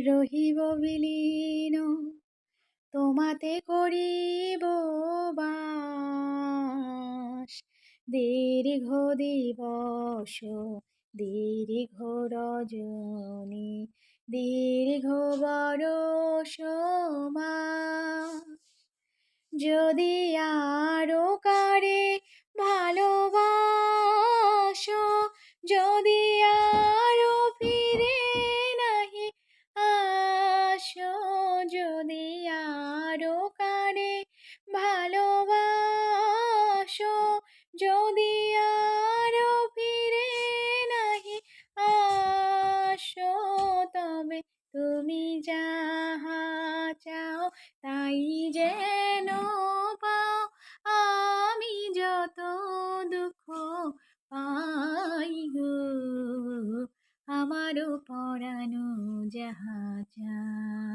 রহিব বিলীন তোমাতে করিব বাস। দীর্ঘ দিবস দীর্ঘ রজনী দীর্ঘ বরষ মাস। যদি আরো কারে ভালোবাসো, যদি আরো ফিরে নাহি আসো, যদি আরো কারে ভালোবাসো, যদি আরো ফিরে নাহি আসো, তবে তুমি যাহা চাও তাই যেন পাও। আমি যত দুঃখ পাই গো, আমারও পরানো যাহা চায়।